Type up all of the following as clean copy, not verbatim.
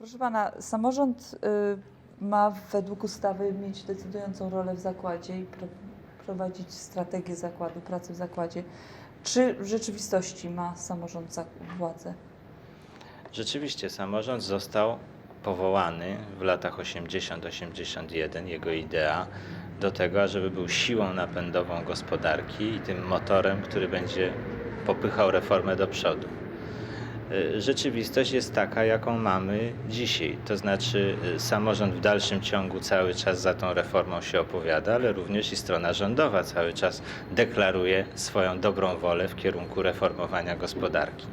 Proszę pana, samorząd ma według ustawy mieć decydującą rolę w zakładzie i prowadzić strategię zakładu, pracy w zakładzie. Czy w rzeczywistości ma samorząd władzę? Rzeczywiście samorząd został powołany w latach 80-81, jego idea, do tego, żeby był siłą napędową gospodarki i tym motorem, który będzie popychał reformę do przodu. Rzeczywistość jest taka, jaką mamy dzisiaj. To znaczy samorząd w dalszym ciągu cały czas za tą reformą się opowiada, ale również i strona rządowa cały czas deklaruje swoją dobrą wolę w kierunku reformowania gospodarki.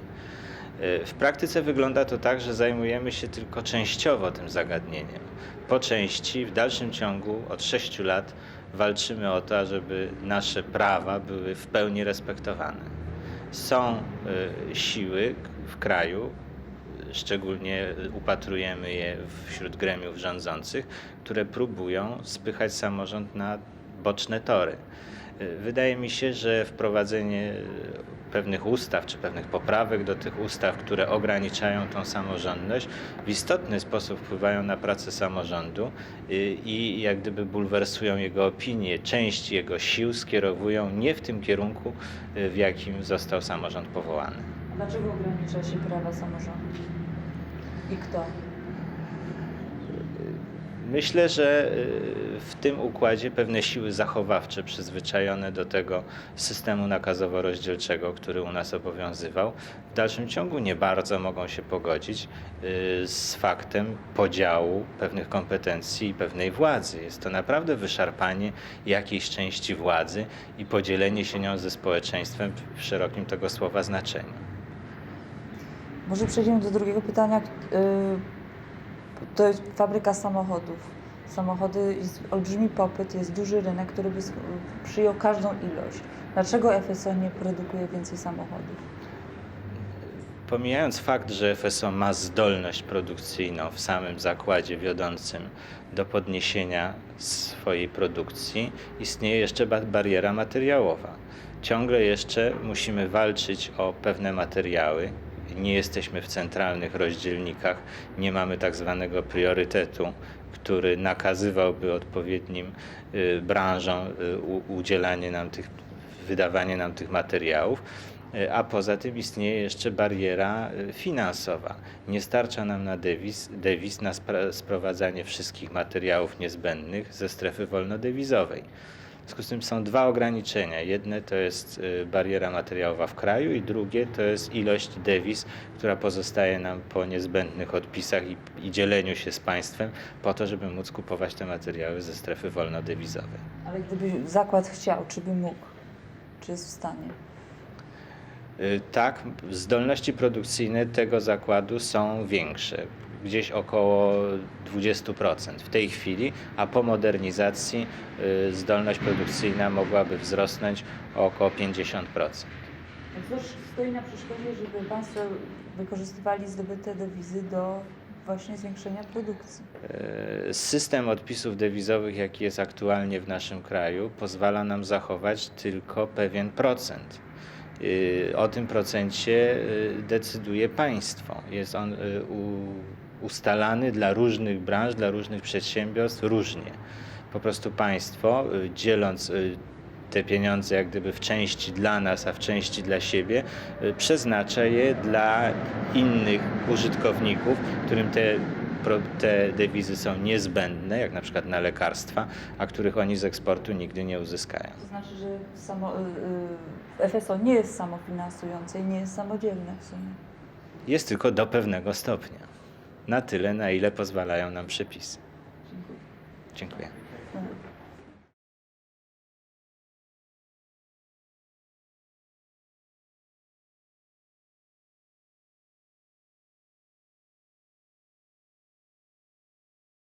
W praktyce wygląda to tak, że zajmujemy się tylko częściowo tym zagadnieniem. Po części w dalszym ciągu od 6 lat walczymy o to, żeby nasze prawa były w pełni respektowane. Są siły w kraju, szczególnie upatrujemy je wśród gremiów rządzących, które próbują spychać samorząd na boczne tory. Wydaje mi się, że wprowadzenie pewnych ustaw czy pewnych poprawek do tych ustaw, które ograniczają tą samorządność, w istotny sposób wpływają na pracę samorządu i jak gdyby bulwersują jego opinię, część jego sił skierowują nie w tym kierunku, w jakim został samorząd powołany. Dlaczego ogranicza się prawa samorządu? I kto? Myślę, że w tym układzie pewne siły zachowawcze przyzwyczajone do tego systemu nakazowo-rozdzielczego, który u nas obowiązywał, w dalszym ciągu nie bardzo mogą się pogodzić z faktem podziału pewnych kompetencji i pewnej władzy. Jest to naprawdę wyszarpanie jakiejś części władzy i podzielenie się nią ze społeczeństwem w szerokim tego słowa znaczeniu. Może przejdziemy do drugiego pytania. To jest fabryka samochodów. Samochody, jest olbrzymi popyt, jest duży rynek, który by przyjął każdą ilość. Dlaczego FSO nie produkuje więcej samochodów? Pomijając fakt, że FSO ma zdolność produkcyjną w samym zakładzie wiodącym do podniesienia swojej produkcji, istnieje jeszcze bariera materiałowa. Ciągle jeszcze musimy walczyć o pewne materiały. Nie jesteśmy w centralnych rozdzielnikach, nie mamy tak zwanego priorytetu, który nakazywałby odpowiednim branżom udzielanie nam wydawanie nam tych materiałów. A poza tym istnieje jeszcze bariera finansowa. Nie starcza nam na dewiz na sprowadzanie wszystkich materiałów niezbędnych ze strefy wolnodewizowej. W związku z tym są dwa ograniczenia. Jedne to jest bariera materiałowa w kraju i drugie to jest ilość dewiz, która pozostaje nam po niezbędnych odpisach i dzieleniu się z państwem po to, żeby móc kupować te materiały ze strefy wolnodewizowej. Ale gdyby zakład chciał, czy by mógł? Czy jest w stanie? Tak, zdolności produkcyjne tego zakładu są większe, gdzieś około 20% w tej chwili, a po modernizacji zdolność produkcyjna mogłaby wzrosnąć o około 50%. Cóż stoi na przeszkodzie, żeby państwo wykorzystywali zdobyte dewizy do właśnie zwiększenia produkcji? System odpisów dewizowych, jaki jest aktualnie w naszym kraju, pozwala nam zachować tylko pewien procent. O tym procencie decyduje państwo. Jest on ustalany dla różnych branż, dla różnych przedsiębiorstw różnie. Po prostu państwo, dzieląc te pieniądze jak gdyby w części dla nas, a w części dla siebie, przeznacza je dla innych użytkowników, którym te dewizy są niezbędne, jak na przykład na lekarstwa, a których oni z eksportu nigdy nie uzyskają. To znaczy, że FSO nie jest samofinansujące i nie jest samodzielne w sumie. Jest tylko do pewnego stopnia. Na tyle, na ile pozwalają nam przepisy. Dziękuję. Dziękuję.